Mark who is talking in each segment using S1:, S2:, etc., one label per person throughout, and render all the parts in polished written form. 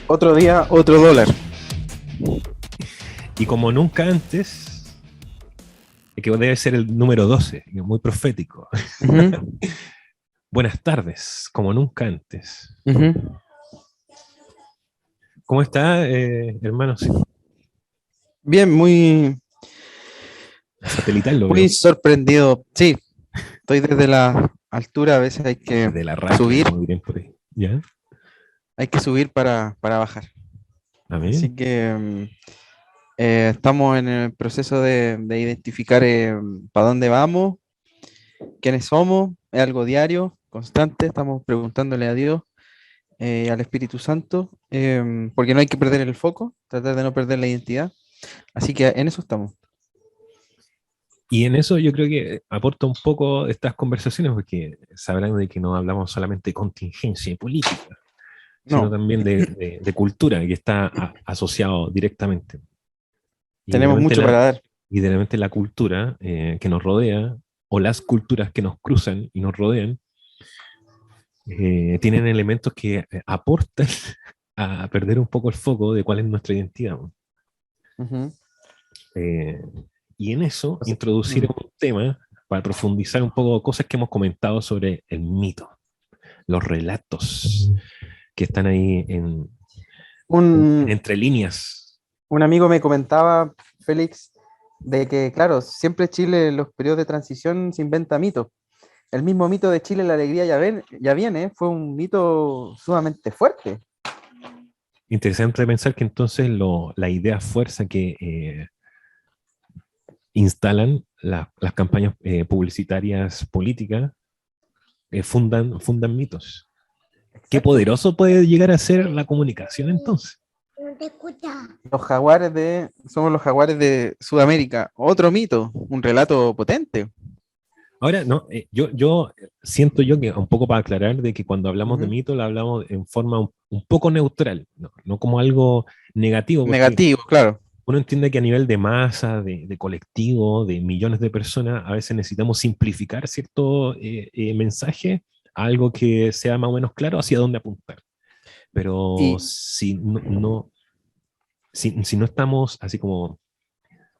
S1: Otro día, otro dólar.
S2: Y como nunca antes, que debe ser el número 12, muy profético.
S1: Ujú,
S2: Buenas tardes, como nunca antes.
S1: ujú.
S2: ¿Cómo está, hermano? Sí,
S1: Bien,
S2: satelital lo
S1: muy
S2: veo.
S1: sorprendido. Sí, estoy desde la altura, a veces
S2: De la raquia,
S1: subir,
S2: como dirían por ahí. ¿Ya?
S1: hay que subir para bajar.
S2: Amén.
S1: Así que estamos en el proceso de identificar para dónde vamos, quiénes somos. Es algo diario, constante. Estamos preguntándole a Dios, al Espíritu Santo, porque no hay que perder el foco, tratar de no perder la identidad. Así que en eso estamos.
S2: Y en eso yo creo que aporta un poco estas conversaciones, porque sabrán de que no hablamos solamente de contingencia y política, sino
S1: No,
S2: también de cultura, que está asociado directamente. Y de
S1: tenemos
S2: repente
S1: mucho para dar.
S2: la cultura que nos rodea, o las culturas que nos cruzan y nos rodean, tienen elementos que aportan a perder un poco el foco de cuál es nuestra identidad. ¿No?
S1: Ujú.
S2: Eh, y en eso
S1: O sea,
S2: introducir
S1: mm.
S2: un tema para profundizar un poco cosas que hemos comentado sobre el mito, los relatos que están ahí en
S1: un,
S2: entre líneas.
S1: un amigo me comentaba, Félix, de que, claro, siempre Chile en los periodos de transición se inventa mitos. El mismo mito de Chile, la alegría ya viene, fue un mito sumamente fuerte.
S2: Interesante pensar que entonces la idea fuerza que instalan las campañas publicitarias políticas fundan mitos. Qué
S1: Exacto.
S2: poderoso puede llegar a ser la comunicación entonces.
S1: Somos los jaguares de Sudamérica. Otro mito, un relato potente.
S2: Ahora, no, yo siento yo que un poco para aclarar de que cuando hablamos de
S1: Ujú.
S2: mito lo hablamos en forma un poco neutral, no como algo negativo, porque
S1: Negativo, claro.
S2: uno entiende que a nivel de masa, de colectivo, de millones de personas, a veces necesitamos simplificar cierto mensaje a algo que sea más o menos claro hacia dónde apuntar. Pero
S1: Y,
S2: si no estamos así como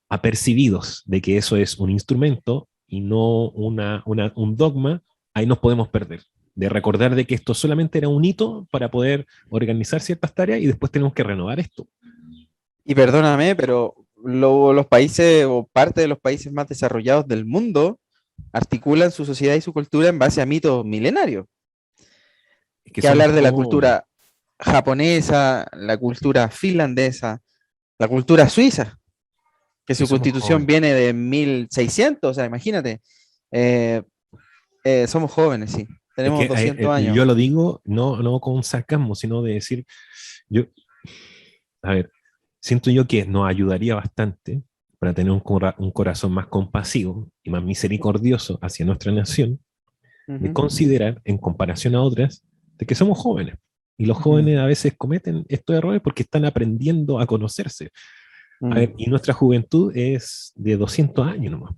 S2: apercibidos de que eso es un instrumento y no un dogma, ahí nos podemos perder. De recordar de que esto solamente era un hito para poder organizar ciertas tareas y después tenemos que renovar esto.
S1: y perdóname, pero los países o parte de los países más desarrollados del mundo articulan su sociedad y su cultura en base a mitos milenarios.
S2: Es que
S1: Que
S2: somos
S1: hablar de la
S2: como,
S1: cultura japonesa, la cultura finlandesa, la cultura suiza, que
S2: que
S1: su
S2: somos
S1: constitución
S2: jóvenes.
S1: viene de 1600, o sea, imagínate. Eh, somos jóvenes, sí,
S2: Es que
S1: tenemos 200 años.
S2: yo lo digo no con sarcasmo, sino de decir, yo, a ver, siento yo que nos ayudaría bastante para tener un corazón más compasivo y más misericordioso hacia nuestra nación, de
S1: Ujú,
S2: considerar, en comparación a otras, de que somos jóvenes. Y los
S1: mm,
S2: jóvenes a veces cometen estos errores porque están aprendiendo a conocerse. A ver,
S1: mm,
S2: y nuestra juventud es de 200 años nomás.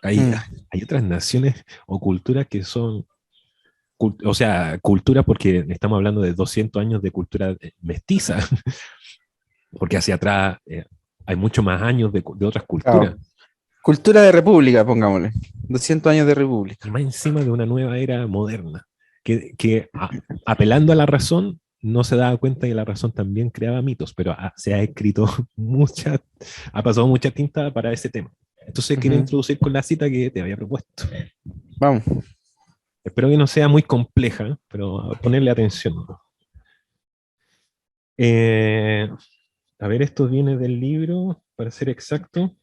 S2: Hay,
S1: mm.
S2: hay otras naciones o culturas que son, o sea, cultura porque estamos hablando de 200 años de cultura mestiza, porque hacia atrás hay mucho más años de otras culturas.
S1: Claro. Cultura de república, pongámosle. 200 años de república.
S2: Y más encima de una nueva era moderna, que apelando a la razón, no se daba cuenta que la razón también creaba mitos, pero se ha escrito mucha, ha pasado mucha tinta para ese tema. Entonces quiero
S1: Ujú.
S2: introducir con la cita que te había propuesto.
S1: Vamos.
S2: Espero que no sea muy compleja, pero ponerle atención. Eh, a ver, esto viene del libro, para ser exacto.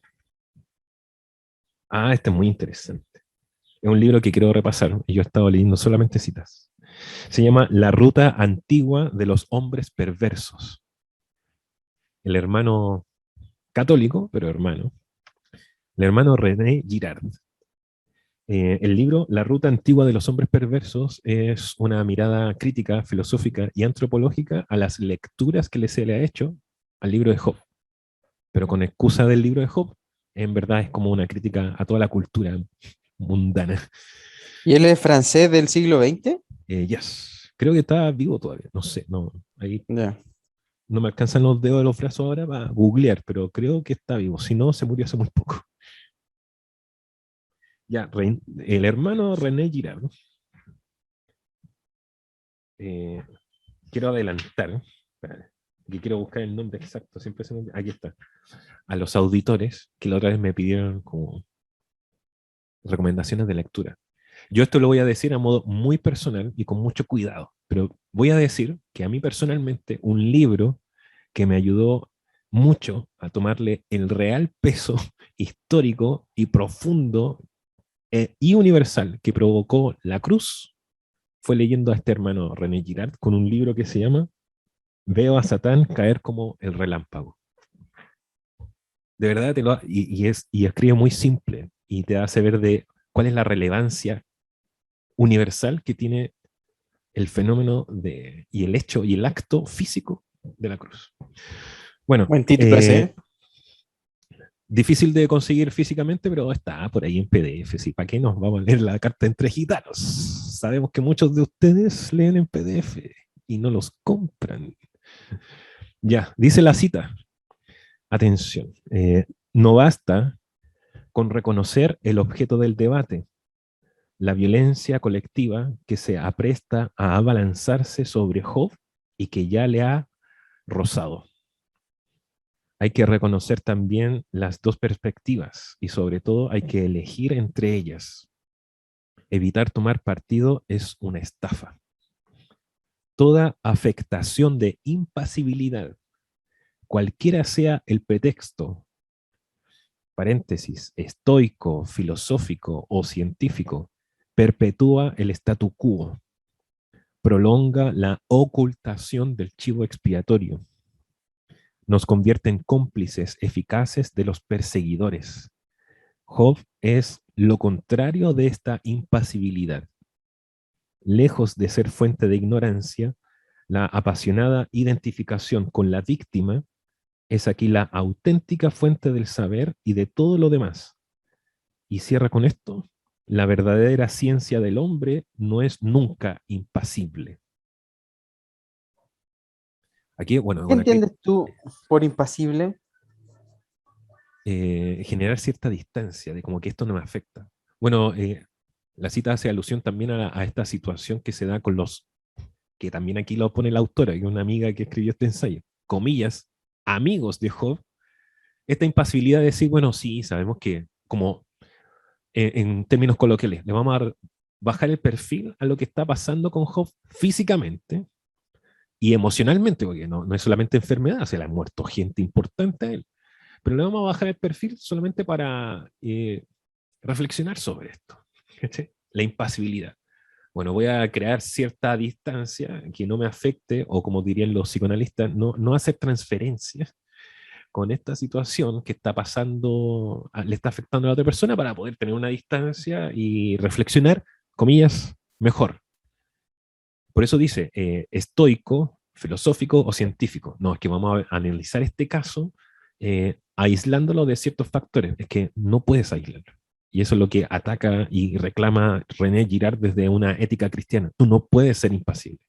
S2: Ah, este es muy interesante. Es un libro que quiero repasar y yo he estado leyendo solamente citas. Se llama La ruta antigua de los hombres perversos. El hermano católico, pero hermano, el hermano René Girard. El libro La ruta antigua de los hombres perversos es una mirada crítica, filosófica y antropológica a las lecturas que se le ha hecho al libro de Job. Pero con excusa del libro de Job, en verdad es como una crítica a toda la cultura mundana.
S1: ¿Y él es francés del siglo XX?
S2: Yes. Creo que está vivo todavía, no sé, no, ahí
S1: Ya.
S2: no me alcanzan los dedos de los brazos ahora para googlear, pero creo que está vivo. Si no, se murió hace muy poco. Ya, el hermano René Girard. Eh, quiero adelantar, espérate, que quiero buscar el nombre exacto, siempre se me... Aquí está. A los auditores que la otra vez me pidieron como recomendaciones de lectura. Yo esto lo voy a decir a modo muy personal y con mucho cuidado, pero voy a decir que a mí personalmente un libro que me ayudó mucho a tomarle el real peso histórico y profundo y universal que provocó la cruz fue leyendo a este hermano René Girard con un libro que se llama Veo a Satán caer como el relámpago. De verdad, y escribe muy simple y te hace ver de cuál es la relevancia universal que tiene el fenómeno y el hecho y el acto físico de la cruz. Bueno,
S1: Buen título ese, ¿eh?
S2: difícil de conseguir físicamente, pero está por ahí en PDF. ¿Sí? ¿Para qué nos vamos a leer la carta entre gitanos? Sabemos que muchos de ustedes leen en PDF y no los compran. Ya, dice la cita. Atención. No basta con reconocer el objeto del debate, la violencia colectiva que se apresta a abalanzarse sobre Job y que ya le ha rozado. Hay que reconocer también las dos perspectivas y sobre todo hay que elegir entre ellas. Evitar tomar partido es una estafa. Toda afectación de impasibilidad, cualquiera sea el pretexto, paréntesis, estoico, filosófico o científico, perpetúa el statu quo, prolonga la ocultación del chivo expiatorio, nos convierte en cómplices eficaces de los perseguidores. Job es lo contrario de esta impasibilidad. Lejos de ser fuente de ignorancia, la apasionada identificación con la víctima es aquí la auténtica fuente del saber y de todo lo demás. Y cierra con esto, la verdadera ciencia del hombre no es nunca impasible. Aquí,
S1: ¿Qué
S2: bueno, aquí
S1: entiendes tú por impasible?
S2: generar cierta distancia de como que esto no me afecta. Bueno, la cita hace alusión también a esta situación que se da con los, que también aquí lo pone la autora, que es una amiga que escribió este ensayo, comillas, amigos de Job, esta impasibilidad de decir, bueno, sí, sabemos que como en términos coloquiales, le vamos a bajar el perfil a lo que está pasando con Job físicamente y emocionalmente, porque no es solamente enfermedad, se le ha muerto gente importante a él, pero le vamos a bajar el perfil solamente para reflexionar sobre esto. ¿Cachai? La impasibilidad. Bueno, voy a crear cierta distancia que no me afecte, o como dirían los psicoanalistas, no hacer transferencias con esta situación que está pasando, le está afectando a la otra persona para poder tener una distancia y reflexionar, comillas, mejor. Por eso dice, estoico, filosófico o científico. No, es que vamos a analizar este caso aislándolo de ciertos factores. Es que no puedes aislarlo. Y eso es lo que ataca y reclama René Girard desde una ética cristiana. Tú no puedes ser impasible.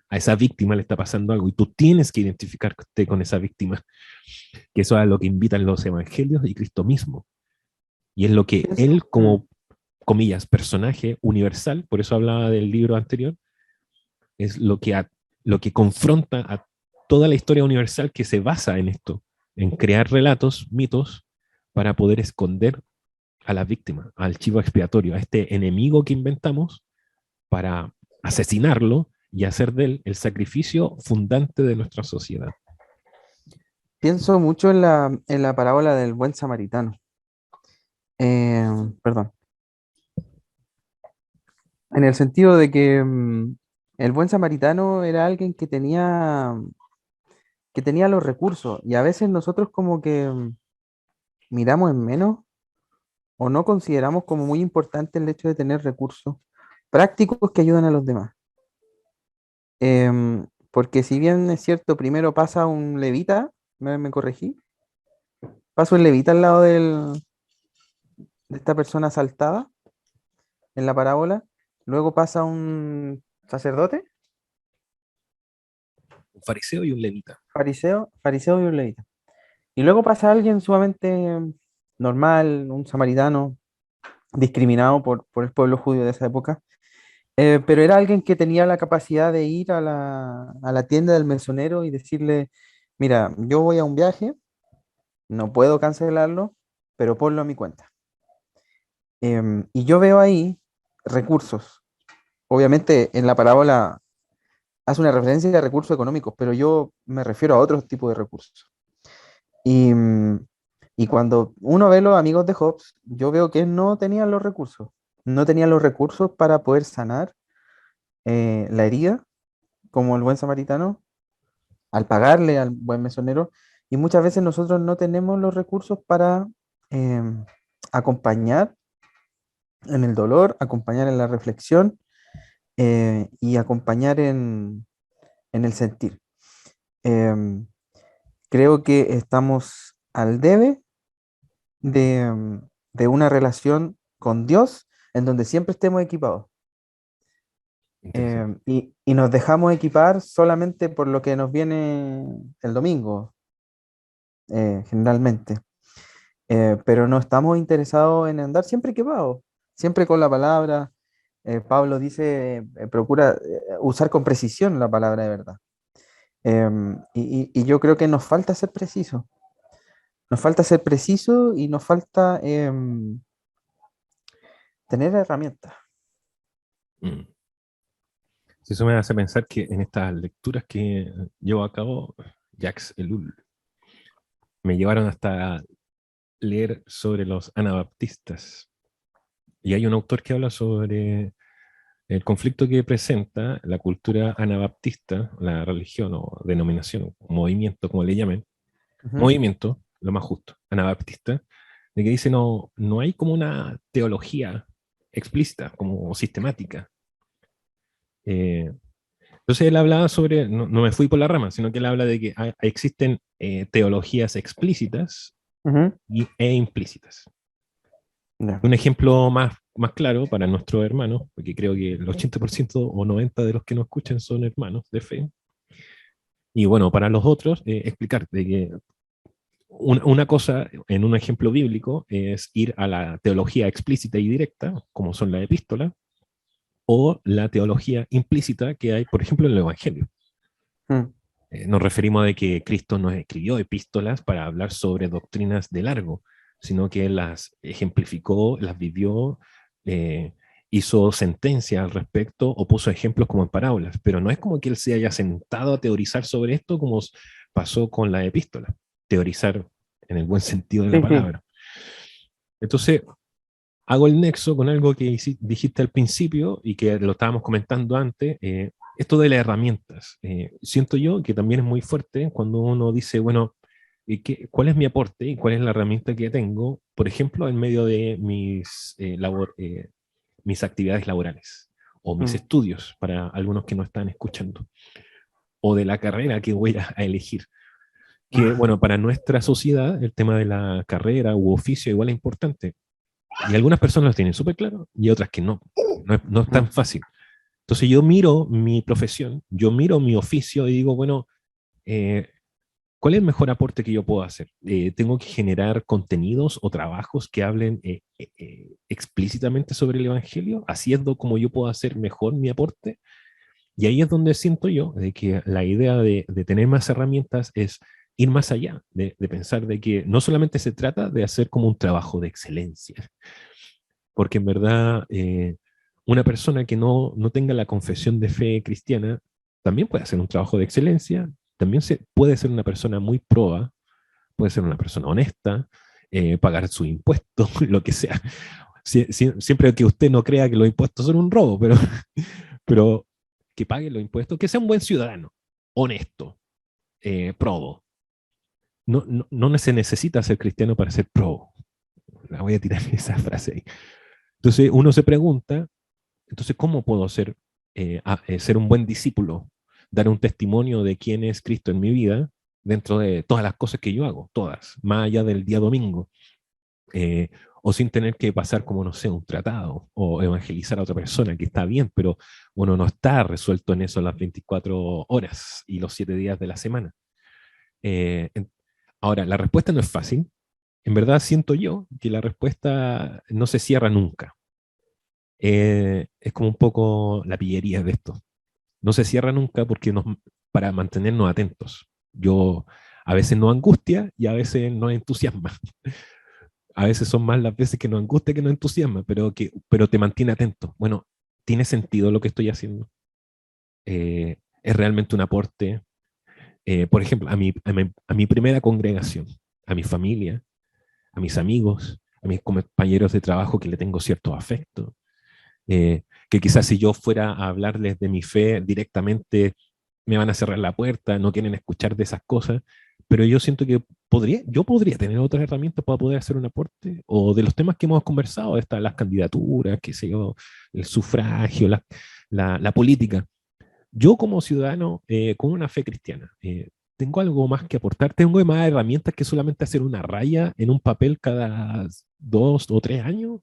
S2: A esa víctima le está pasando algo y tú tienes que identificarte con esa víctima, que eso es a lo que invitan los evangelios y Cristo mismo. Y es lo que
S1: Pienso,
S2: él, como, comillas, personaje universal, por eso hablaba del libro anterior, es lo que confronta a toda la historia universal que se basa en esto, en crear relatos, mitos, para poder esconder a la víctima, al chivo expiatorio, a este enemigo que inventamos para asesinarlo y hacer de él el sacrificio fundante de nuestra sociedad.
S1: pienso mucho en la parábola del buen samaritano. Eh, Perdón. En el sentido de que el buen samaritano era alguien que tenía los recursos y a veces nosotros como que miramos en menos o no consideramos como muy importante el hecho de tener recursos prácticos que ayudan a los demás. Porque si bien es cierto, primero pasa un levita, me corregí, pasa un levita al lado de esta persona asaltada en la parábola, luego pasa un sacerdote
S2: Un fariseo y un levita.
S1: Fariseo y un levita. Y luego pasa alguien sumamente normal, un samaritano, discriminado por el pueblo judío de esa época, pero era alguien que tenía la capacidad de ir a la tienda del mesonero y decirle, mira, yo voy a un viaje, no puedo cancelarlo, pero ponlo a mi cuenta. Y yo veo ahí recursos. Obviamente en la parábola hace una referencia a recursos económicos, pero yo me refiero a otros tipos de recursos. Y, y cuando uno ve los amigos de Hobbes, yo veo que no tenían los recursos. No tenían los recursos para poder sanar la herida, como el buen samaritano, al pagarle al buen mesonero. Y muchas veces nosotros no tenemos los recursos para eh, acompañar en el dolor, acompañar en la reflexión y acompañar en el sentir. Em, Creo que estamos al debe de una relación con Dios en donde siempre estemos equipados.
S2: Interesante.
S1: Y nos dejamos equipar solamente por lo que nos viene el domingo, generalmente. Pero no estamos interesados en andar siempre equipados, siempre con la palabra. Pablo dice, procura usar con precisión la palabra de verdad. Y yo creo que nos falta ser precisos. Nos falta ser precisos y nos falta tener herramientas.
S2: Mm. Sí, eso me hace pensar que en estas lecturas que llevo a cabo, Jacques Ellul, me llevaron hasta leer sobre los anabaptistas. Y hay un autor que habla sobre el conflicto que presenta la cultura anabaptista, la religión o denominación, o movimiento, como le llamen,
S1: Ujú.
S2: movimiento, lo más justo, anabaptista, de que dice no hay como una teología explícita, como sistemática. Eh, entonces él hablaba sobre, no me fui por la rama, sino que él habla de que existen teologías explícitas
S1: Ujú.
S2: e implícitas.
S1: Ya.
S2: Un ejemplo más claro para nuestros hermanos, porque creo que el 80% o 90% de los que nos escuchan son hermanos de fe, y bueno, para los otros, explicar de que una cosa en un ejemplo bíblico es ir a la teología explícita y directa, como son la epístola, o la teología implícita que hay, por ejemplo, en el Evangelio.
S1: Mm.
S2: Nos referimos a de que Cristo nos escribió epístolas para hablar sobre doctrinas de largo, sino que Él las ejemplificó, las vivió, eh, hizo sentencia al respecto o puso ejemplos como en parábolas, pero no es como que Él se haya sentado a teorizar sobre esto como pasó con la epístola, teorizar en el buen sentido de la
S1: Sí, sí.
S2: palabra. Entonces, hago el nexo con algo que dijiste al principio y que lo estábamos comentando antes, esto de las herramientas. Siento yo que también es muy fuerte cuando uno dice, bueno, ¿cuál es mi aporte y cuál es la herramienta que tengo, por ejemplo, en medio de mis actividades laborales o mis
S1: Mm.
S2: estudios, para algunos que no están escuchando, o de la carrera que voy a elegir? Que, bueno, para nuestra sociedad el tema de la carrera u oficio igual es importante. Y algunas personas lo tienen súper claro y otras que no. No es
S1: Mm.
S2: tan fácil. Entonces yo miro mi profesión, yo miro mi oficio y digo, bueno, eh, ¿cuál es el mejor aporte que yo puedo hacer? ¿Tengo que generar contenidos o trabajos que hablen explícitamente sobre el Evangelio, haciendo como yo puedo hacer mejor mi aporte? Y ahí es donde siento yo de que la idea de tener más herramientas es ir más allá, de pensar de que no solamente se trata de hacer como un trabajo de excelencia, porque en verdad una persona que no tenga la confesión de fe cristiana también puede hacer un trabajo de excelencia, también puede ser una persona muy proba, puede ser una persona honesta, pagar sus impuestos, lo que sea. Siempre que usted no crea que los impuestos son un robo, pero que pague los impuestos, que sea un buen ciudadano, honesto, probo. No se necesita ser cristiano para ser probo. La voy a tirar esa frase ahí. Entonces uno se pregunta, entonces, ¿cómo puedo ser un buen discípulo? Dar un testimonio de quién es Cristo en mi vida dentro de todas las cosas que yo hago, todas, más allá del día domingo. Eh, o sin tener que pasar como, no sé, un tratado o evangelizar a otra persona, que está bien, pero uno no está resuelto en eso las 24 horas y los 7 días de la semana. Eh, en- Ahora, la respuesta no es fácil. En verdad siento yo que la respuesta no se cierra nunca. Es como un poco la pillería de esto. No se cierra nunca porque para mantenernos atentos. Yo a veces nos angustia y a veces nos entusiasma. A veces son más las veces que nos angustia que nos entusiasma, pero te mantiene atento. Bueno, ¿tiene sentido lo que estoy haciendo? ¿Es realmente un aporte? Por ejemplo, a mi primera congregación, a mi familia, a mis amigos, a mis compañeros de trabajo que le tengo cierto afecto, que quizás si yo fuera a hablarles de mi fe directamente me van a cerrar la puerta, no quieren escuchar de esas cosas, pero yo siento que yo podría tener otras herramientas para poder hacer un aporte, o de los temas que hemos conversado, las candidaturas, qué sé yo, el sufragio, la política. Yo como ciudadano con una fe cristiana, ¿tengo algo más que aportar? ¿Tengo más herramientas que solamente hacer una raya en un papel cada 2 o 3 años?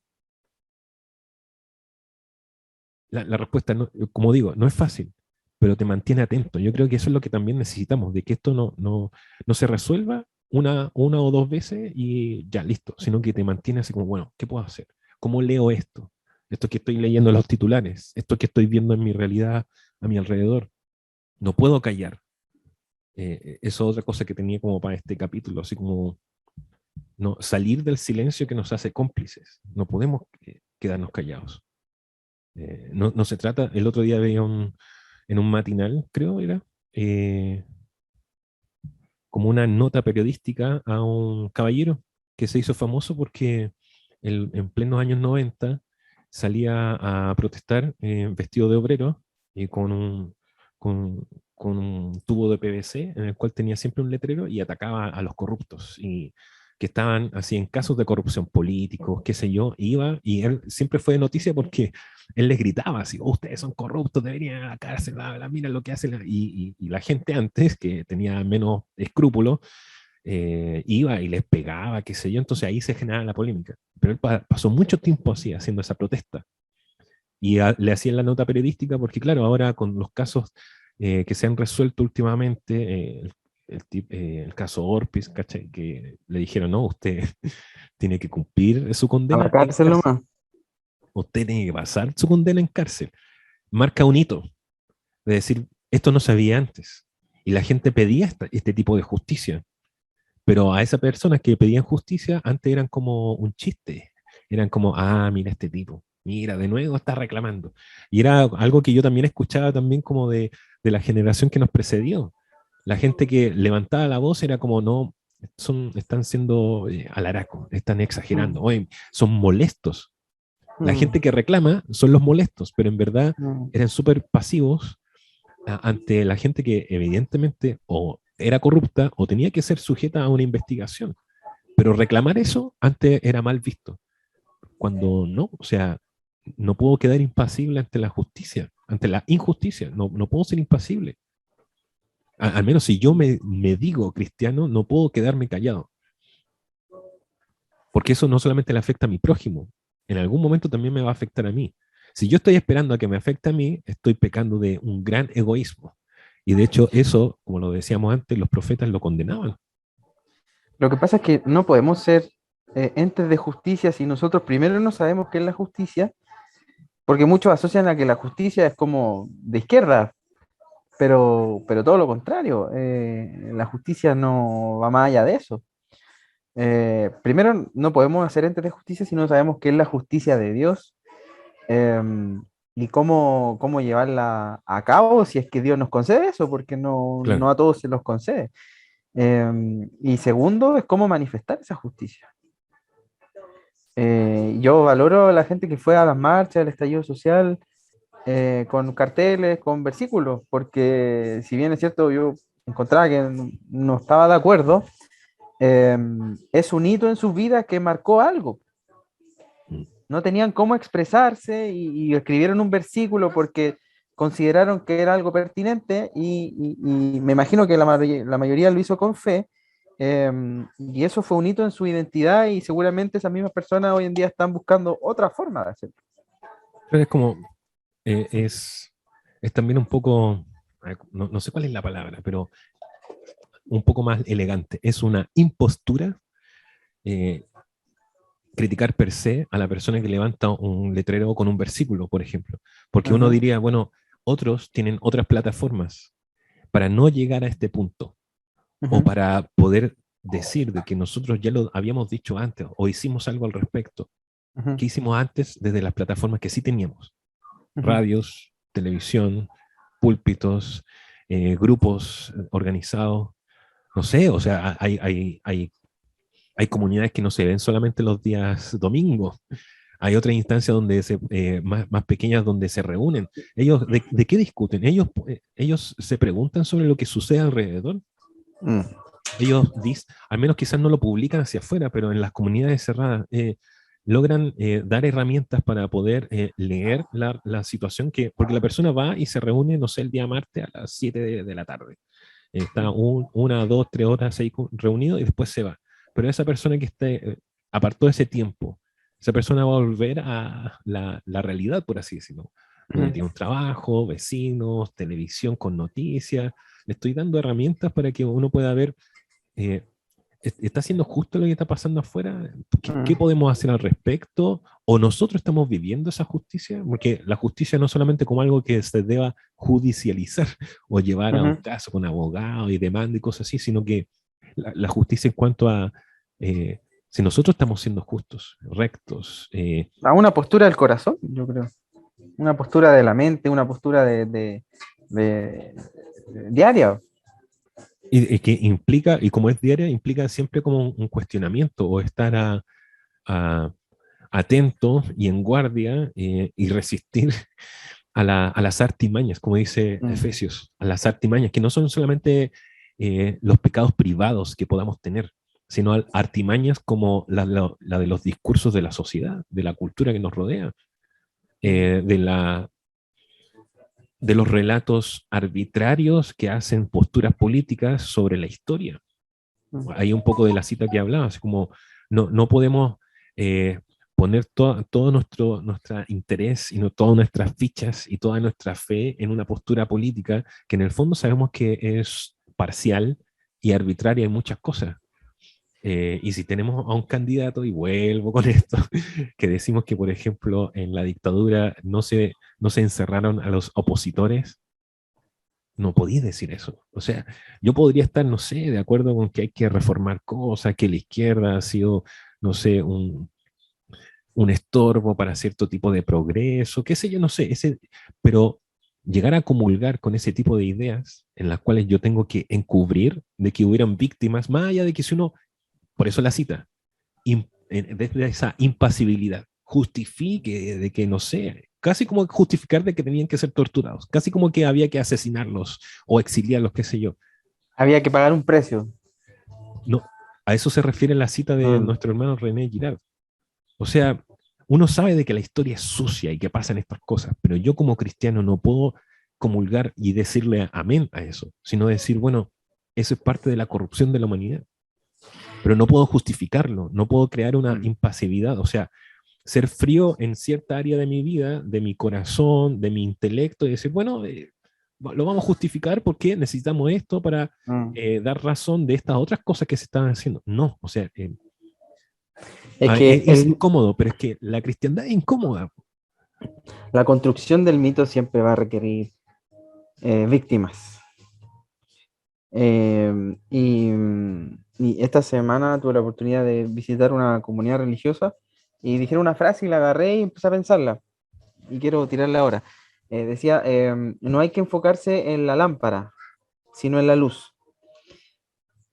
S2: La respuesta, como digo, no es fácil, pero te mantiene atento. Yo creo que eso es lo que también necesitamos, de que esto no se resuelva una o dos veces y ya, listo, sino que te mantiene así como, bueno, ¿qué puedo hacer? ¿Cómo leo esto? Esto que estoy leyendo en los titulares, esto que estoy viendo en mi realidad a mi alrededor. No puedo callar. Eso es otra cosa que tenía como para este capítulo, así como no, salir del silencio que nos hace cómplices. No podemos quedarnos callados. No se trata, el otro día veía en un matinal, creo era, eh, como una nota periodística a un caballero que se hizo famoso porque en plenos años 90 salía a protestar vestido de obrero y con, con un tubo de PVC en el cual tenía siempre un letrero y atacaba a los corruptos y que estaban así en casos de corrupción políticos, qué sé yo, iba y él siempre fue de noticia porque él les gritaba así, "Oh, ustedes son corruptos, deberían ir a la cárcel, bla, bla, mira lo que hacen", y la gente antes, que tenía menos escrúpulos, iba y les pegaba, qué sé yo, entonces ahí se generaba la polémica. Pero él pasó mucho tiempo así, haciendo esa protesta. Y le hacían la nota periodística porque, claro, ahora con los casos que se han resuelto últimamente, el caso Orpis, ¿cachai? Que le dijeron, no, usted tiene que cumplir su
S1: A la
S2: condena en
S1: cárcel
S2: cárcel.
S1: nomás.
S2: Usted tiene que pasar su condena en cárcel. Marca un hito de decir, esto no se había antes. Y la gente pedía este tipo de justicia. Pero a esas personas que pedían justicia antes eran como un chiste. Eran como, ah, mira este tipo, mira, de nuevo está reclamando. Y era algo que yo también escuchaba también como de la generación que nos precedió. La gente que levantaba la voz era como, no, están siendo alaracos, están exagerando,
S1: Mm,
S2: oye, son molestos. La
S1: mm,
S2: gente que reclama son los molestos, pero en verdad
S1: mm.
S2: eran súper pasivos ante la gente que evidentemente o era corrupta o tenía que ser sujeta a una investigación. Pero reclamar eso antes era mal visto, cuando no, o sea, no puedo quedar impasible ante la justicia, ante la injusticia, no puedo ser impasible. Al menos si yo me digo cristiano, no puedo quedarme callado, porque eso no solamente le afecta a mi prójimo, en algún momento también me va a afectar a mí. Si yo estoy esperando a que me afecte a mí, estoy pecando de un gran egoísmo. Y de hecho eso, como lo decíamos antes, los profetas lo condenaban.
S1: Lo que pasa es que no podemos ser entes de justicia si nosotros primero no sabemos qué es la justicia, porque muchos asocian a que la justicia es como de izquierda, pero todo lo contrario, la justicia no va más allá de eso. Primero, no podemos hacer entes de justicia si no sabemos qué es la justicia de Dios, y cómo llevarla a cabo si es que Dios nos concede eso, porque
S2: Claro,
S1: no a todos se los concede. Y segundo, es cómo manifestar esa justicia. Yo valoro a la gente que fue a las marchas, al estallido social, con carteles, con versículos, porque si bien es cierto, yo encontraba que no estaba de acuerdo, eh, es un hito en su vida que marcó algo. No tenían cómo expresarse y escribieron un versículo porque consideraron que era algo pertinente y me imagino que la mayoría lo hizo con fe Y eso fue un hito en su identidad y seguramente esas mismas personas hoy en día están buscando otra forma de hacerlo.
S2: Pero es como, eh, es, es también un poco, no sé cuál es la palabra, pero un poco más elegante. Es una impostura eh, criticar per se a la persona que levanta un letrero con un versículo, por ejemplo. Porque uno
S1: Ujú,
S2: diría, bueno, otros tienen otras plataformas para no llegar a este punto o
S1: ujú,
S2: para poder decir de que nosotros ya lo habíamos dicho antes o hicimos algo al respecto.
S1: ujú,
S2: ¿Qué hicimos antes desde las plataformas que sí teníamos?
S1: ujú,
S2: Radios, televisión, púlpitos, grupos organizados, no sé, o sea, hay comunidades que no se ven solamente los días domingos. Hay otras instancias donde más pequeñas donde se reúnen. Ellos, ¿de qué discuten? Ellos se preguntan sobre lo que sucede alrededor.
S1: mm,
S2: Ellos, al menos quizás no lo publican hacia afuera, pero en las comunidades cerradas logran dar herramientas para poder leer la situación porque la persona va y se reúne, no sé, el día martes a las 7 de la tarde. Está una, dos, 3 horas ahí reunido y después se va. Pero esa persona que apartó ese tiempo, esa persona va a volver a la realidad, por así decirlo, donde
S1: ujú.
S2: tiene un trabajo, vecinos, televisión con noticias. Le estoy dando herramientas para que uno pueda ver, eh, ¿está siendo justo lo que está pasando afuera? ¿Qué
S1: Mm,
S2: podemos hacer al respecto? ¿O nosotros estamos viviendo esa justicia? Porque la justicia no solamente como algo que se deba judicializar o llevar a un
S1: ujú.
S2: caso con abogado y demanda y cosas así, sino que la justicia en cuanto a eh, si nosotros estamos siendo justos, rectos,
S1: A una postura del corazón, yo creo. Una postura de la mente, una postura de diaria.
S2: y que implica, y como es diaria, implica siempre como un cuestionamiento o estar a- atento y en guardia y resistir a las artimañas, como dice
S1: Mm,
S2: Efesios, a las artimañas, que no son solamente los pecados privados que podamos tener, sino artimañas como la de los discursos de la sociedad, de la cultura que nos rodea,
S1: mm,
S2: eh, de, la, de los relatos arbitrarios que hacen posturas políticas sobre la historia.
S1: mm.
S2: Hay un poco de la cita que hablaba, así como no podemos eh, poner todo nuestro interés y todas nuestras fichas y toda nuestra fe en una postura política que en el fondo sabemos que es parcial y arbitraria en muchas cosas. Y si tenemos a un candidato, y vuelvo con esto, que decimos que, por ejemplo, en la dictadura no se encerraron a los opositores, no podía decir eso. O sea, yo podría estar, no sé, de acuerdo con que hay que reformar cosas, que la izquierda ha sido, no sé, un estorbo para cierto tipo de progreso, qué sé yo, no sé, pero llegar a comulgar con ese tipo de ideas en las cuales yo tengo que encubrir de que hubieran víctimas, más allá de que si uno, por eso la cita, desde esa impasibilidad, justifique de que, no sé, casi como justificar de que tenían que ser torturados, casi como que había que asesinarlos o exiliarlos, qué sé yo.
S1: Había que pagar un precio.
S2: No, a eso se refiere la cita de
S1: Mm,
S2: nuestro hermano René Girard. O sea, uno sabe de que la historia es sucia y que pasan estas cosas, pero yo como cristiano no puedo comulgar y decirle amén a eso, sino decir, bueno, eso es parte de la corrupción de la humanidad, pero no puedo justificarlo, no puedo crear una
S1: mm.
S2: impasividad, o sea, ser frío en cierta área de mi vida, de mi corazón, de mi intelecto, y decir, bueno, lo vamos a justificar porque necesitamos esto para
S1: Mm.
S2: dar razón de estas otras cosas que se estaban haciendo. No, o sea,
S1: Es que
S2: es incómodo, pero es que la cristiandad es incómoda.
S1: la construcción del mito siempre va a requerir víctimas. Y esta semana tuve la oportunidad de visitar una comunidad religiosa y dijeron una frase y la agarré y empecé a pensarla. Y quiero tirarla ahora. Decía, no hay que enfocarse en la lámpara, sino en la luz.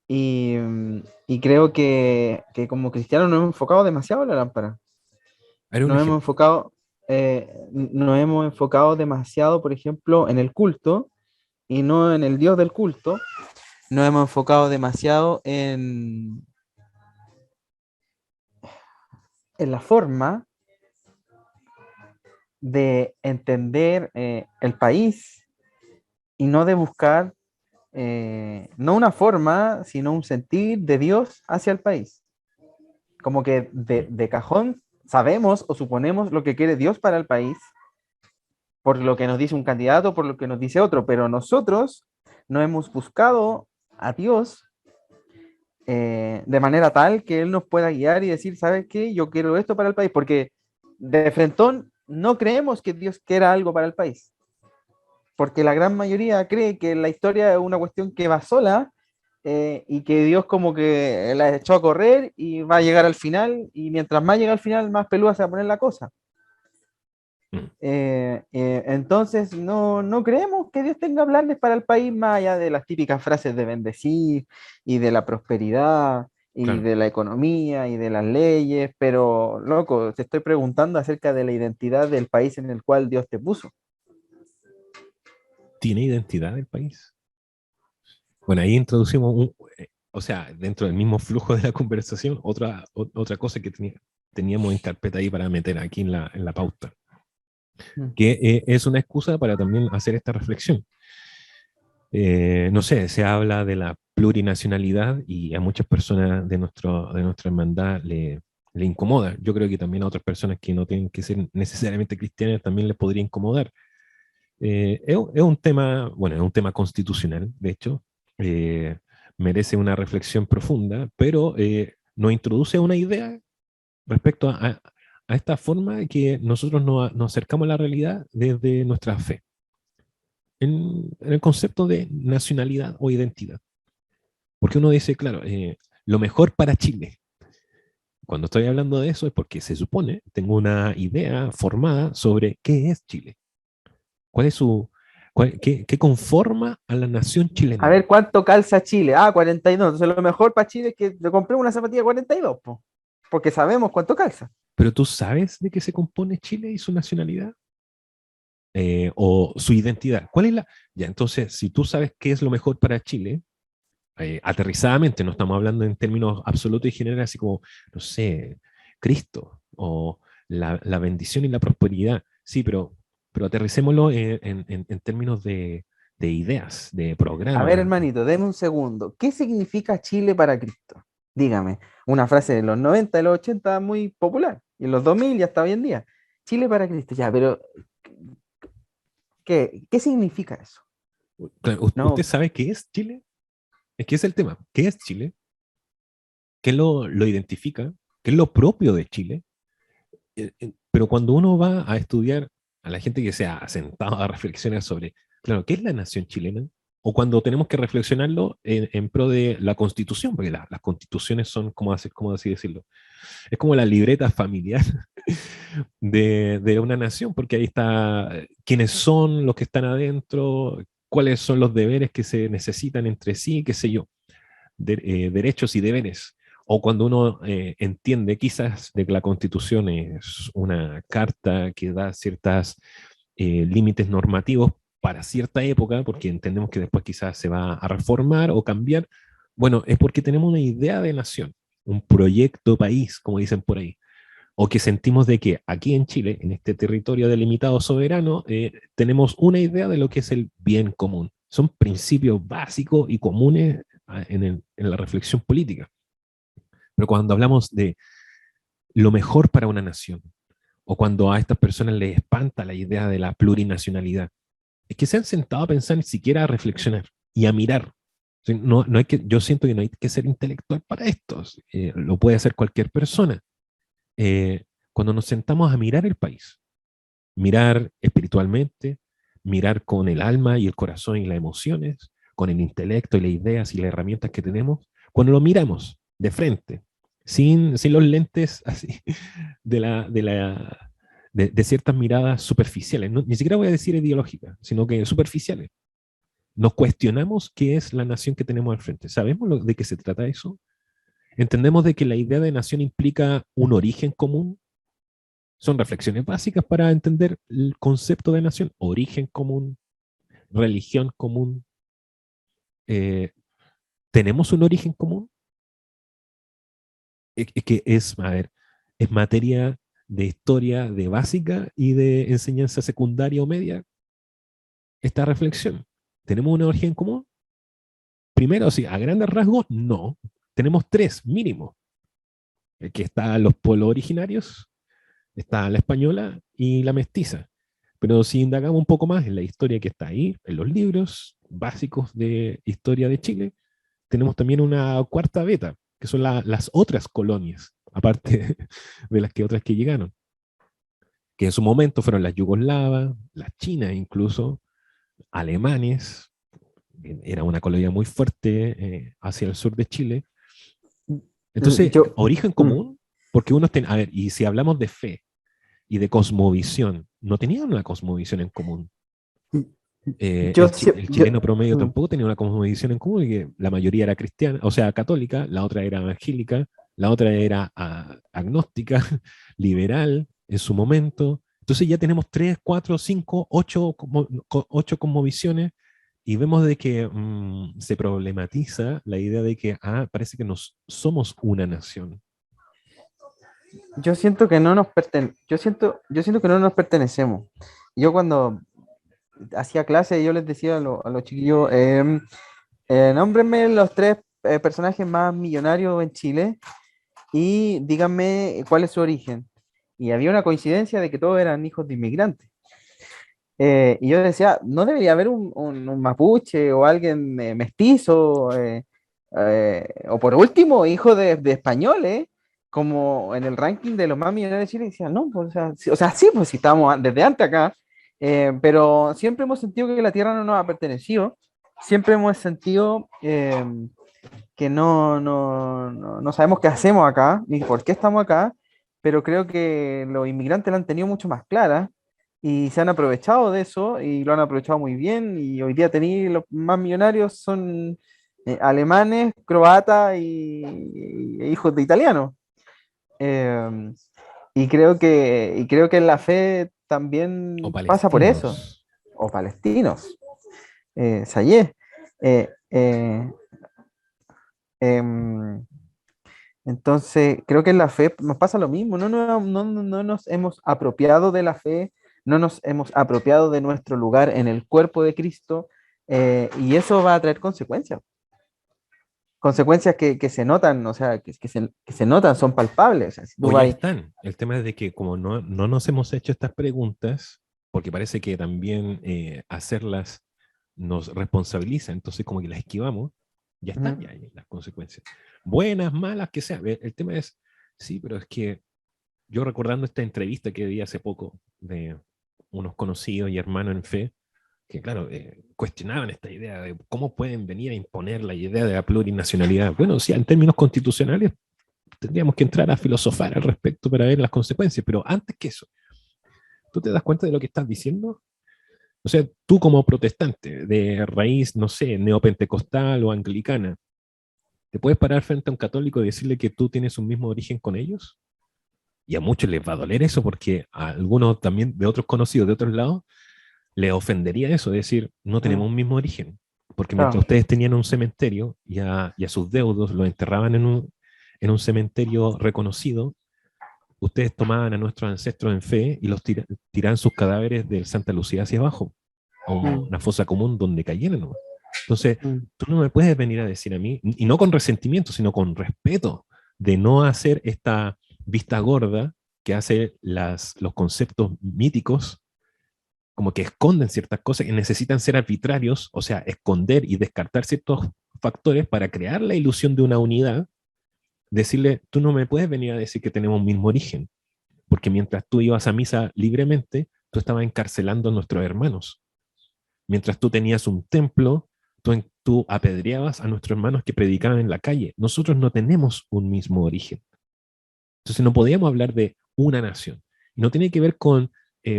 S1: Y creo que como cristianos nos hemos enfocado demasiado en la lámpara.
S2: Haré un
S1: Nos hemos
S2: ejemplo.
S1: enfocado, nos hemos enfocado demasiado, por ejemplo, en el culto y no en el Dios del culto. Nos hemos enfocado demasiado en la forma de entender el país y no de buscar no una forma, sino un sentir de Dios hacia el país. Como que de cajón sabemos o suponemos lo que quiere Dios para el país, por lo que nos dice un candidato, por lo que nos dice otro, pero nosotros no hemos buscado a Dios de manera tal que Él nos pueda guiar y decir, ¿sabes qué? Yo quiero esto para el país, porque de frentón no creemos que Dios quiera algo para el país, porque la gran mayoría cree que la historia es una cuestión que va sola y que Dios como que la echó a correr y va a llegar al final, y mientras más llega al final, más peluda se va a poner la cosa.
S2: Mm.
S1: Entonces, no creemos que Dios tenga planes para el país más allá de las típicas frases de bendecir y de la prosperidad y
S2: Claro,
S1: de la economía y de las leyes, pero loco, te estoy preguntando acerca de la identidad del país en el cual Dios te puso.
S2: ¿tiene identidad el país? Bueno, ahí introducimos o sea, dentro del mismo flujo de la conversación, otra cosa que teníamos en carpeta ahí para meter aquí en la pauta,
S1: Mm.
S2: que es una excusa para también hacer esta reflexión. No sé, se habla de la plurinacionalidad y a muchas personas de nuestra hermandad le incomoda. Yo creo que también a otras personas que no tienen que ser necesariamente cristianas también les podría incomodar. Es un tema, bueno, es un tema constitucional, de hecho, eh, merece una reflexión profunda, pero nos introduce una idea respecto a esta forma de que nosotros nos acercamos a la realidad desde nuestra fe, en el concepto de nacionalidad o identidad. Porque uno dice, claro, lo mejor para Chile. Cuando estoy hablando de eso es porque se supone, tengo una idea formada sobre qué es Chile, cuál es qué conforma a la nación
S1: A
S2: chilena.
S1: ver, ¿cuánto calza Chile? Ah, 42. Entonces lo mejor para Chile es que le compremos una zapatilla 42, po, porque sabemos cuánto calza.
S2: Pero tú sabes de qué se compone Chile y su nacionalidad o su identidad. ¿Cuál es la? Ya, entonces, si tú sabes qué es lo mejor para Chile, aterrizadamente, no estamos hablando en términos absolutos y generales, así como, no sé, Cristo o la bendición y la prosperidad. Sí, pero aterricémoslo en términos de ideas, de
S1: A ver,
S2: programa.
S1: hermanito, deme un segundo. ¿Qué significa Chile para Cristo? Dígame, una frase de los 90 y los 80 muy popular, y en los 2000 y hasta hoy en día. Chile para Cristo, ya, pero ¿qué significa eso?
S2: Claro, ¿usted
S1: No,
S2: sabe qué es Chile? Es que es el tema. ¿Qué es Chile? ¿Qué lo identifica? ¿Qué es lo propio de Chile? Pero cuando uno va a estudiar a la gente que se ha sentado a reflexionar sobre, claro, ¿qué es la nación chilena? O cuando tenemos que reflexionarlo en pro de la constitución, porque las constituciones son, ¿cómo así decirlo? Es como la libreta familiar de una nación, porque ahí está quiénes son los que están adentro, cuáles son los deberes que se necesitan entre sí, qué sé yo, derechos y deberes. O cuando uno entiende quizás de que la Constitución es una carta que da ciertos límites normativos para cierta época, porque entendemos que después quizás se va a reformar o cambiar, bueno, es porque tenemos una idea de nación, un proyecto país, como dicen por ahí, o que sentimos de que aquí en Chile, en este territorio delimitado soberano, tenemos una idea de lo que es el bien común. Son principios básicos y comunes en la reflexión política. Pero cuando hablamos de lo mejor para una nación, o cuando a estas personas les espanta la idea de la plurinacionalidad, es que se han sentado a pensar, ni siquiera a reflexionar y a mirar. No hay que, yo siento que no hay que ser intelectual para esto, lo puede hacer cualquier persona. Eh, Cuando nos sentamos a mirar el país, mirar espiritualmente, mirar con el alma y el corazón y las emociones, con el intelecto y las ideas y las herramientas que tenemos, cuando lo miramos de frente, sin los lentes así de ciertas miradas superficiales, ni siquiera voy a decir ideológicas, sino que superficiales. Nos cuestionamos qué es la nación que tenemos al frente. ¿Sabemos de qué se trata eso? Entendemos de que la idea de nación implica un origen común. Son reflexiones básicas para entender el concepto de nación. Origen común, religión común. Eh, ¿Tenemos un origen común? Es que a ver, es materia de historia de básica y de enseñanza secundaria o media esta reflexión. ¿Tenemos un origen común? primero, sí, a grandes rasgos, no. Tenemos tres mínimo. Que está los pueblos originarios, está la española y la mestiza. Pero si indagamos un poco más en la historia que está ahí, en los libros básicos de historia de Chile, tenemos también una cuarta beta, que son las otras colonias, aparte de las que otras que llegaron, que en su momento fueron las yugoslavas, las chinas incluso, alemanes, era una colonia muy fuerte hacia el sur de Chile. Entonces,
S1: Yo,
S2: origen
S1: mm,
S2: común, porque uno, a ver, y si hablamos de fe y de cosmovisión, no tenían una cosmovisión en común.
S1: yo,
S2: El
S1: yo,
S2: chileno promedio
S1: mm,
S2: tampoco tenía una cosmovisión en común, y que la mayoría era cristiana, o sea, católica, la otra era evangélica, la otra era agnóstica, liberal en su momento. Entonces ya tenemos tres, cuatro, cinco, ocho cosmovisiones y vemos de que se problematiza la idea de que parece que nos somos una nación.
S1: yo siento que no nos yo siento que no nos pertenecemos. Yo cuando hacía clase, yo les decía a los chiquillos, nómbrenme los tres personajes más millonarios en Chile y díganme cuál es su origen. Y había una coincidencia de que todos eran hijos de inmigrantes. Y yo decía, no debería haber un mapuche o alguien mestizo, o por último, hijo de españoles, como en el ranking de los más millonarios de Chile. Y decía, no, pues, o sea, sí, pues sí, estamos desde antes acá, pero siempre hemos sentido que la tierra no nos ha pertenecido, siempre hemos sentido que no sabemos qué hacemos acá, ni por qué estamos acá, pero creo que los inmigrantes la han tenido mucho más clara y se han aprovechado de eso y lo han aprovechado muy bien y hoy día tenéis los más millonarios son alemanes, croatas e hijos de italianos. Eh, y creo que la fe
S2: O
S1: también pasa por
S2: palestinos.
S1: eso, o palestinos, Sayé. Eh, eh, em, Entonces, creo que en la fe nos pasa lo mismo, no nos hemos apropiado de la fe, no nos hemos apropiado de nuestro lugar en el cuerpo de Cristo, y eso va a traer consecuencias, consecuencias que se notan, o sea, que se notan, son palpables. O sea, si tú
S2: O ya
S1: vas,
S2: están. El tema es de que como no nos hemos hecho estas preguntas, porque parece que también hacerlas nos responsabiliza, entonces como que las esquivamos, ya están
S1: ujú,
S2: ya ahí las consecuencias. Buenas, malas, que sean. El tema es, sí, pero es que yo recordando esta entrevista que di hace poco de unos conocidos y hermanos en fe, que claro, cuestionaban esta idea de cómo pueden venir a imponer la idea de la plurinacionalidad. Bueno, sí, en términos constitucionales tendríamos que entrar a filosofar al respecto para ver las consecuencias, pero antes que eso, ¿tú te das cuenta de lo que estás diciendo? O sea, tú como protestante de raíz, no sé, neopentecostal o anglicana, ¿te puedes parar frente a un católico y decirle que tú tienes un mismo origen con ellos? Y a muchos les va a doler eso porque a algunos también de otros conocidos de otros lados les ofendería eso, decir, no tenemos
S1: mm,
S2: un mismo origen. Porque mientras
S1: claro,
S2: ustedes tenían un cementerio y a sus deudos los enterraban en un cementerio reconocido, ustedes tomaban a nuestros ancestros en fe y los tiraban sus cadáveres del Santa Lucía hacia abajo, a
S1: mm,
S2: una fosa común donde cayeran, ¿no? Entonces,
S1: mm,
S2: tú no me puedes venir a decir a mí, y no con resentimiento, sino con respeto, de no hacer esta vista gorda que hace los conceptos míticos, como que esconden ciertas cosas y necesitan ser arbitrarios, o sea, esconder y descartar ciertos factores para crear la ilusión de una unidad, decirle, tú no me puedes venir a decir que tenemos un mismo origen, porque mientras tú ibas a misa libremente, tú estabas encarcelando a nuestros hermanos. Mientras tú tenías un templo, tú apedreabas a nuestros hermanos que predicaban en la calle. Nosotros no tenemos un mismo origen. Entonces no podíamos hablar de una nación. Y no tiene que ver con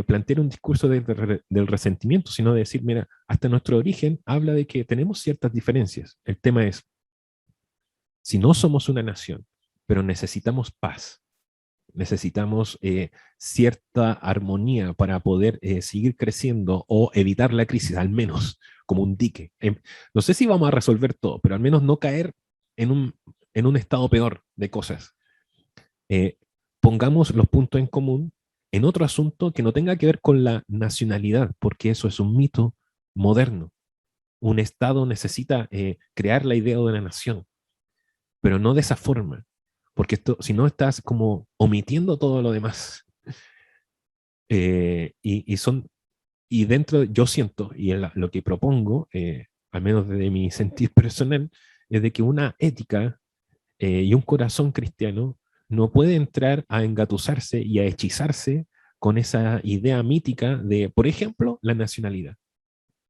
S2: plantear un discurso del resentimiento, sino de decir, mira, hasta nuestro origen habla de que tenemos ciertas diferencias. El tema es, si no somos una nación, pero necesitamos paz, necesitamos cierta armonía para poder seguir creciendo o evitar la crisis, al menos como un dique. No sé si vamos a resolver todo, pero al menos no caer en un estado peor de cosas. Eh, Pongamos los puntos en común en otro asunto que no tenga que ver con la nacionalidad, porque eso es un mito moderno. un Estado necesita crear la idea de una nación, pero no de esa forma, porque esto, si no estás como omitiendo todo lo demás. Y son, y dentro, yo siento, y lo que propongo, al menos desde mi sentir personal, es de que una ética y un corazón cristiano no puede entrar a engatusarse y a hechizarse con esa idea mítica de, por ejemplo, la nacionalidad.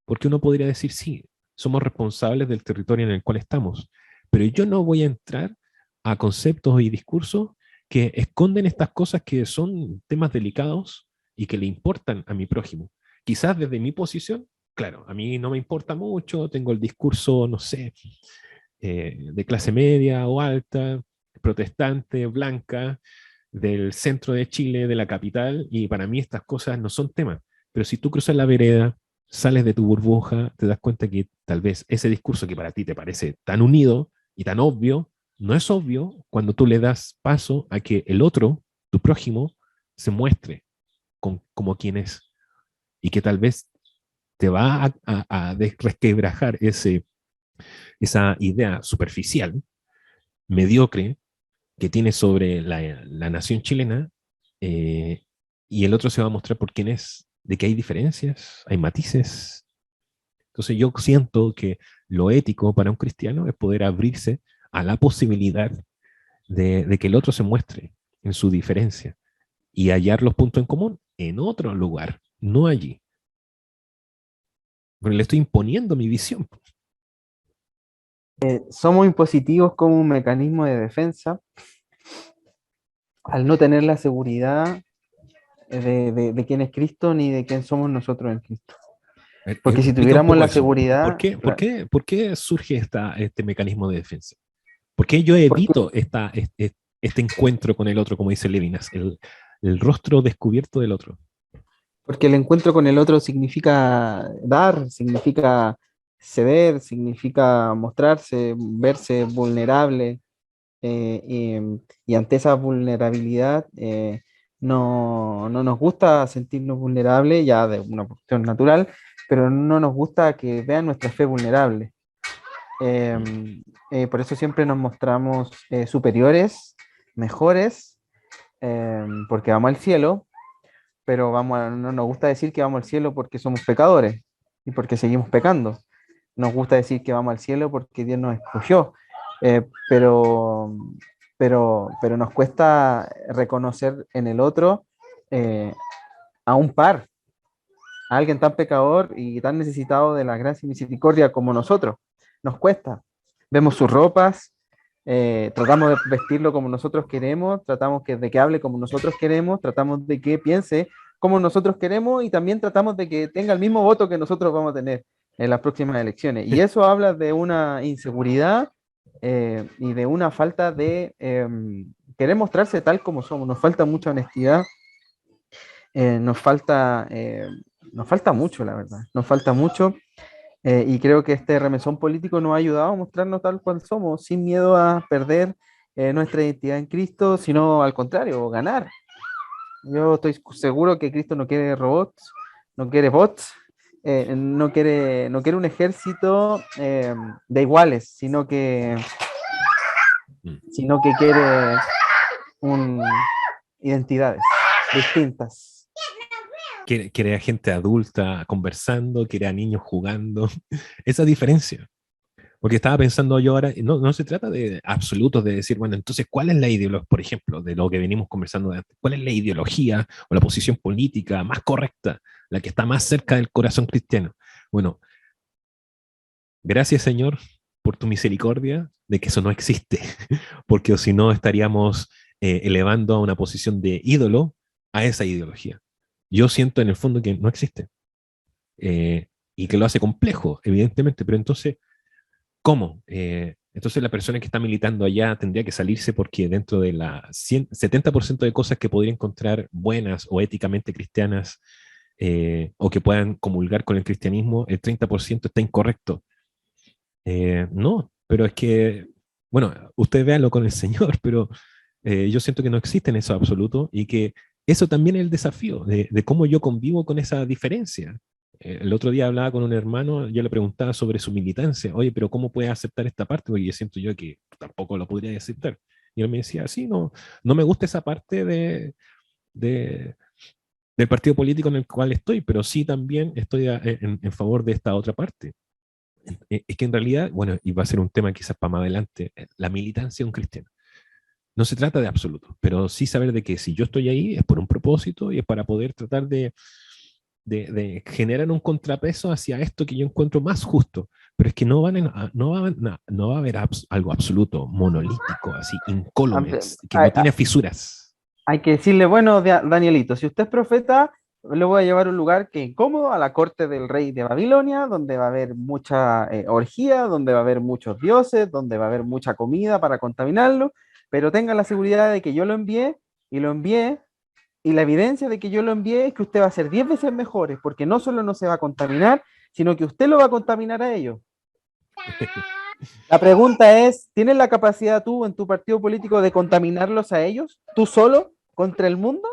S2: Porque uno podría decir, sí, somos responsables del territorio en el cual estamos, pero yo no voy a entrar a conceptos y discursos que esconden estas cosas que son temas delicados y que le importan a mi prójimo. Quizás desde mi posición, claro, a mí no me importa mucho, tengo el discurso, no sé, de clase media o alta, protestante, blanca, del centro de Chile, de la capital, y para mí estas cosas no son temas. Pero si tú cruzas la vereda, sales de tu burbuja, te das cuenta que tal vez ese discurso que para ti te parece tan unido y tan obvio, no es obvio cuando tú le das paso a que el otro, tu prójimo, se muestre como quien es y que tal vez te va a resquebrajar esa idea superficial, mediocre, que tiene sobre la nación chilena, eh, y el otro se va a mostrar por quién es, de que hay diferencias, hay matices. Entonces yo siento que lo ético para un cristiano es poder abrirse a la posibilidad de que el otro se muestre en su diferencia y hallar los puntos en común en otro lugar, no allí. Pero le estoy imponiendo mi visión.
S1: Somos impositivos como un mecanismo de defensa al no tener la seguridad de quién es Cristo ni de quién somos nosotros en Cristo. Porque si
S2: Explica un
S1: tuviéramos
S2: poco
S1: la
S2: eso.
S1: seguridad,
S2: ¿Por qué surge este mecanismo de defensa? ¿Por qué yo
S1: porque,
S2: evito este encuentro con el otro, como dice Levinas, el rostro descubierto del otro?
S1: porque el encuentro con el otro significa dar, significa ceder, significa mostrarse, verse vulnerable, y ante esa vulnerabilidad no nos gusta sentirnos vulnerables ya de una cuestión natural, pero no nos gusta que vean nuestra fe vulnerable. Eh,
S2: Mm.
S1: por eso siempre nos mostramos superiores, mejores, porque vamos al cielo, pero no nos gusta decir que vamos al cielo porque somos pecadores y porque seguimos pecando. Nos gusta decir que vamos al cielo porque Dios nos escogió, eh, pero, pero nos cuesta reconocer en el otro eh, a un par, a alguien tan pecador y tan necesitado de la gracia y misericordia como nosotros. Nos cuesta. Vemos sus ropas, tratamos de vestirlo como nosotros queremos, tratamos de que hable como nosotros queremos, tratamos de que piense como nosotros queremos y también tratamos de que tenga el mismo voto que nosotros vamos a tener en las próximas elecciones. Y eso habla de una inseguridad y de una falta de querer mostrarse tal como somos. Nos falta mucha honestidad, eh, nos falta, eh, nos falta mucho, la verdad. Nos falta mucho. Y creo que este remesón político nos ha ayudado a mostrarnos tal cual somos, sin miedo a perder nuestra identidad en Cristo, sino al contrario, ganar. Yo estoy seguro que Cristo no quiere robots, no quiere bots, no quiere un ejército de iguales,
S2: Mm.
S1: sino que quiere un, identidades distintas.
S2: Quiere a gente adulta conversando, quiere a niños jugando. Esa diferencia. Porque estaba pensando yo ahora, no se trata de absolutos, de decir, bueno, entonces, ¿cuál es la ideología, por ejemplo, de lo que venimos conversando de antes? ¿Cuál es la ideología o la posición política más correcta, la que está más cerca del corazón cristiano? Bueno, gracias Señor por tu misericordia de que eso no existe, porque si no estaríamos elevando a una posición de ídolo a esa ideología. Yo siento en el fondo que no existe y que lo hace complejo, evidentemente, pero entonces, ¿cómo? Entonces la persona que está militando allá tendría que salirse porque dentro de la 70% de cosas que podría encontrar buenas o éticamente cristianas o que puedan comulgar con el cristianismo, el 30% está incorrecto. No, pero es que, bueno, usted véalo con el Señor, pero yo siento que no existe en eso absoluto y que eso también es el desafío de cómo yo convivo con esa diferencia. El otro día hablaba con un hermano, yo le preguntaba sobre su militancia. Oye, pero ¿cómo puedes aceptar esta parte? Porque yo siento yo que tampoco lo podría aceptar. Y él me decía, sí, no, no me gusta esa parte de- del partido político en el cual estoy, pero sí también estoy en favor de esta otra parte. Es que en realidad, bueno, y va a ser un tema quizás para más adelante, la militancia de un cristiano. No se trata de absoluto, pero sí saber de que si yo estoy ahí es por un propósito y es para poder tratar de generar un contrapeso hacia esto que yo encuentro más justo. Pero es que no va a haber algo absoluto, monolítico, así, incólume, que
S1: Hay,
S2: no tiene fisuras.
S1: hay que decirle, bueno, Danielito, si usted es profeta, le voy a llevar a un lugar que es incómodo, a la corte del rey de Babilonia, donde va a haber mucha orgía, donde va a haber muchos dioses, donde va a haber mucha comida para contaminarlo, pero tenga la seguridad de que yo lo envié, y la evidencia de que yo lo envié es que usted va a ser 10 veces mejor, porque no solo no se va a contaminar, sino que usted lo va a contaminar a ellos. La pregunta es, ¿tienes la capacidad tú en tu partido político de contaminarlos a ellos? ¿Tú solo contra el mundo?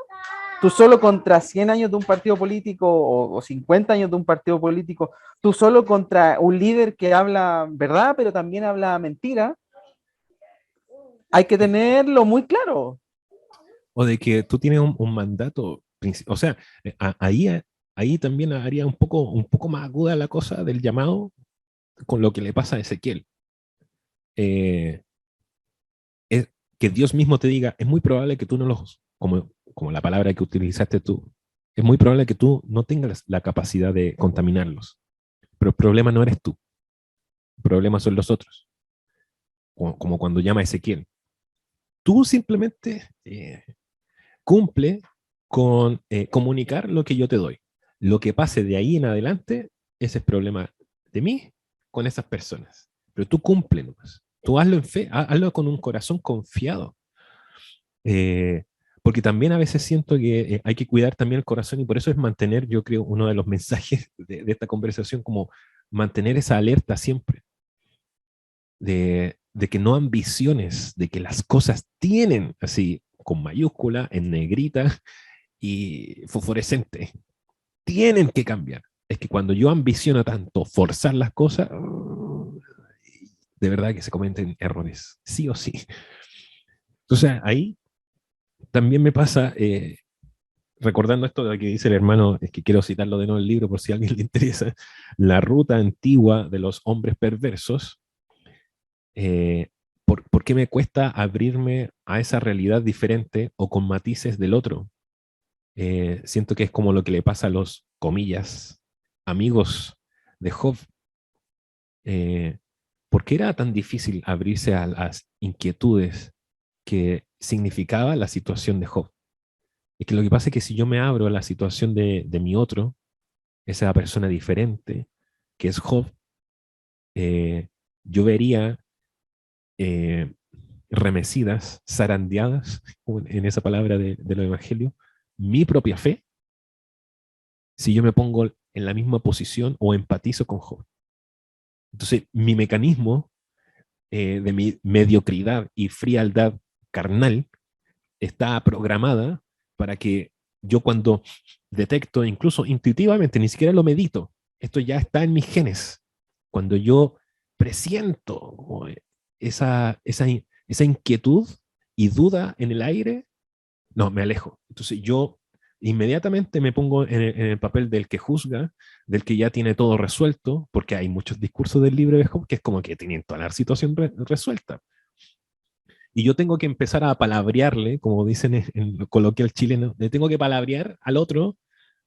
S1: ¿Tú solo contra 100 años de un partido político o 50 años de un partido político? ¿Tú solo contra un líder que habla verdad, pero también habla mentira? Hay que tenerlo muy claro.
S2: O de que tú tienes un mandato, o sea, ahí también haría un poco más aguda la cosa del llamado con lo que le pasa a Ezequiel. Eh, es que Dios mismo te diga, es muy probable que tú no los, como la palabra que utilizaste tú, es muy probable que tú no tengas la capacidad de contaminarlos. Pero el problema no eres tú, el problema son los otros, como cuando llama a Ezequiel. Tú simplemente cumple con comunicar lo que yo te doy. Lo que pase de ahí en adelante, ese es problema de mí con esas personas. Pero tú cumple nomás. Tú hazlo en fe, hazlo con un corazón confiado. Eh, porque también a veces siento que hay que cuidar también el corazón y por eso es mantener, yo creo, uno de los mensajes de esta conversación, como mantener esa alerta siempre, de que no ambiciones, de que las cosas tienen así, con mayúscula, en negrita y fosforescente, tienen que cambiar. Es que cuando yo ambiciono tanto forzar las cosas, de verdad que se cometen errores, sí o sí. Entonces ahí también me pasa, recordando esto de que dice el hermano, es que quiero citarlo de nuevo el libro por si a alguien le interesa, la ruta antigua de los hombres perversos, eh, ¿por qué me cuesta abrirme a esa realidad diferente o con matices del otro? Siento que es como lo que le pasa a los, comillas, amigos de Job. Eh, ¿Por qué era tan difícil abrirse a las inquietudes que significaba la situación de Job? Es que lo que pasa es que si yo me abro a la situación de mi otro, esa persona diferente, que es Job, eh, yo vería eh, remecidas, zarandeadas, en esa palabra de los evangelios, mi propia fe, si yo me pongo en la misma posición o empatizo con Job. Entonces, mi mecanismo de mi mediocridad y frialdad carnal está programada para que yo cuando detecto, incluso intuitivamente, ni siquiera lo medito, esto ya está en mis genes, cuando yo presiento esa inquietud y duda en el aire, no, me alejo. Entonces yo inmediatamente me pongo en el papel del que juzga, del que ya tiene todo resuelto, porque hay muchos discursos del libro de Job que es como que tienen toda la situación resuelta. Y yo tengo que empezar a palabrearle, como dicen en lo coloquial chileno, le tengo que palabrear al otro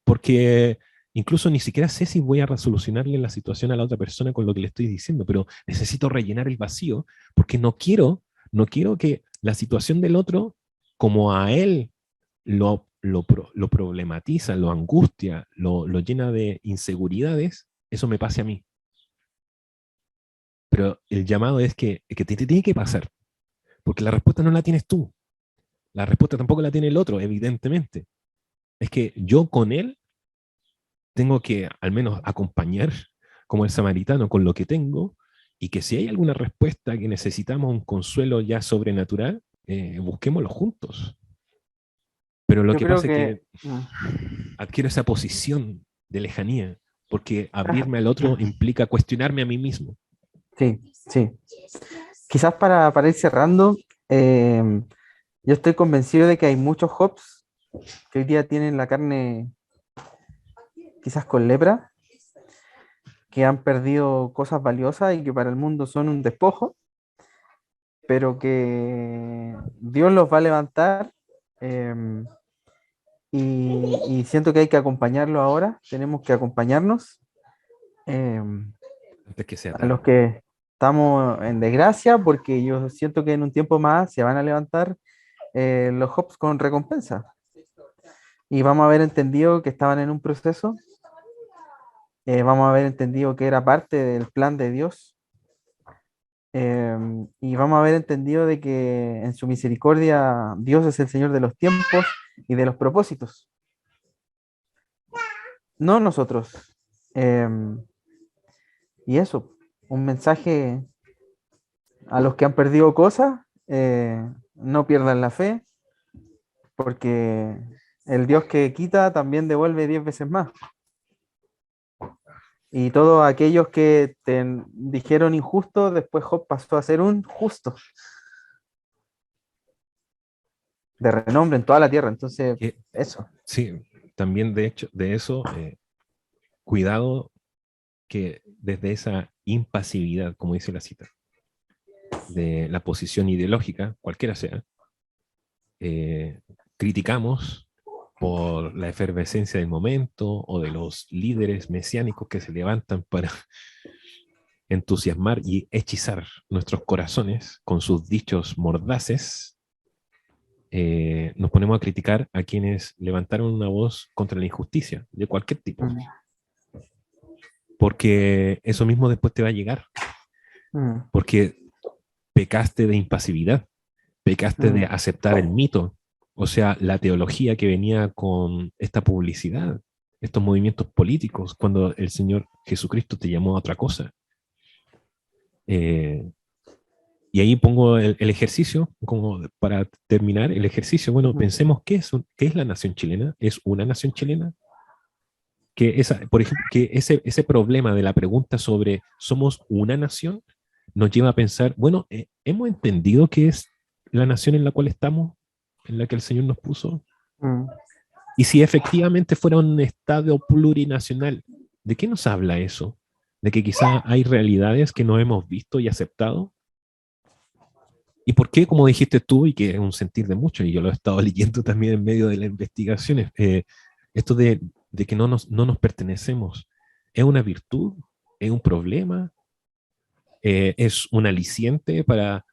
S2: porque incluso ni siquiera sé si voy a resolucionarle la situación a la otra persona con lo que le estoy diciendo, pero necesito rellenar el vacío porque no quiero que la situación del otro, como a él lo problematiza, lo angustia, lo llena de inseguridades, eso me pase a mí. Pero el llamado es que te tiene que pasar, porque la respuesta no la tienes tú, la respuesta tampoco la tiene el otro, evidentemente. Es que yo con él tengo que al menos acompañar como el samaritano con lo que tengo y que si hay alguna respuesta que necesitamos un consuelo ya sobrenatural, busquémoslo juntos. Pero lo
S1: Yo
S2: que
S1: creo
S2: pasa es
S1: que
S2: que adquiero esa posición de lejanía porque abrirme al otro implica cuestionarme a mí mismo.
S1: Sí, sí. Quizás para ir cerrando, yo estoy convencido de que hay muchos Hobbes que hoy día tienen la carne quizás con lepra, que han perdido cosas valiosas y que para el mundo son un despojo, pero que Dios los va a levantar, em, y siento que hay que acompañarlo ahora, tenemos que acompañarnos, em,
S2: Antes que sea
S1: a los
S2: tarde.
S1: que estamos en desgracia, porque yo siento que en un tiempo más se van a levantar los Hobbes con recompensa y vamos a haber entendido que estaban en un proceso, vamos a haber entendido que era parte del plan de Dios, y vamos a haber entendido de que en su misericordia Dios es el Señor de los tiempos y de los propósitos, no nosotros. Em, y eso, un mensaje a los que han perdido cosas, no pierdan la fe, porque el Dios que quita también devuelve 10 veces más. Y todos aquellos que te dijeron injusto, después Job pasó a ser un justo, de renombre en toda la tierra. Entonces,
S2: Que,
S1: eso.
S2: sí, también de hecho, de eso, cuidado que desde esa impasividad, como dice la cita, de la posición ideológica, cualquiera sea, eh, criticamos por la efervescencia del momento o de los líderes mesiánicos que se levantan para entusiasmar y hechizar nuestros corazones con sus dichos mordaces. Nos ponemos a criticar a quienes levantaron una voz contra la injusticia de cualquier tipo,
S1: Mm,
S2: porque eso mismo después te va a llegar,
S1: mm,
S2: porque pecaste de impasividad, pecaste de
S1: mm,
S2: aceptar el mito, o sea, la teología que venía con esta publicidad, estos movimientos políticos, cuando el Señor Jesucristo te llamó a otra cosa. Eh, y ahí pongo el ejercicio, como para terminar el ejercicio. Bueno,
S1: mm,
S2: pensemos qué es la nación chilena. ¿Es una nación chilena? Que esa, por ejemplo, que ese problema de la pregunta sobre ¿somos una nación? Nos lleva a pensar, bueno, ¿hemos entendido qué es la nación en la cual estamos, en la que el Señor nos puso?
S1: mm.
S2: Y si efectivamente fuera un Estado plurinacional, ¿de qué nos habla eso? ¿De que quizá hay realidades que no hemos visto y aceptado? ¿Y por qué, como dijiste tú, y que es un sentir de muchos, y yo lo he estado leyendo también en medio de las investigaciones, esto de que no nos pertenecemos, ¿es una virtud? ¿Es un problema? ¿Es un aliciente para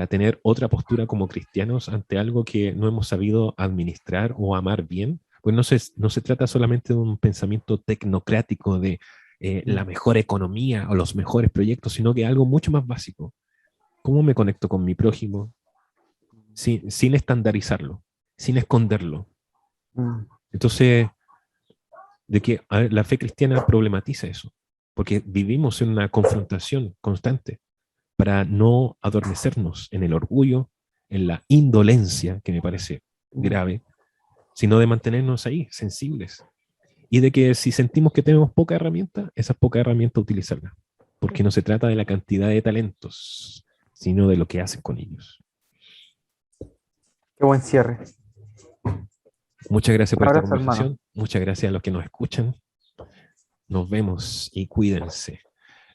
S2: tener otra postura como cristianos ante algo que no hemos sabido administrar o amar bien? Pues no se trata solamente de un pensamiento tecnocrático de la mejor economía o los mejores proyectos, sino que algo mucho más básico. ¿Cómo me conecto con mi prójimo sin estandarizarlo, sin esconderlo?
S1: Mm.
S2: Entonces, de que a ver, la fe cristiana problematiza eso, porque vivimos en una confrontación constante para no adormecernos en el orgullo, en la indolencia, que me parece
S1: Mm.
S2: grave, sino de mantenernos ahí, sensibles. Y de que si sentimos que tenemos poca herramienta, esa poca herramienta utilizarla. Porque no se trata de la cantidad de talentos, sino de lo que hacen con ellos.
S1: Qué buen cierre.
S2: Muchas gracias
S1: Un
S2: por esta
S1: abrazo, hermano.
S2: conversación. Muchas gracias a los que nos escuchan. Nos vemos y cuídense.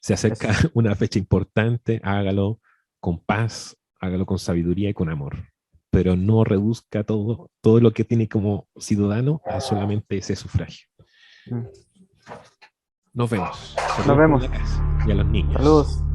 S2: Se acerca
S1: Eso.
S2: una fecha importante, hágalo con paz, hágalo con sabiduría y con amor. Pero no reduzca todo lo que tiene como ciudadano a solamente ese sufragio.
S1: Mm.
S2: Nos vemos.
S1: Nos
S2: Saludos por
S1: vemos.
S2: la casa y a los niños.
S1: Saludos.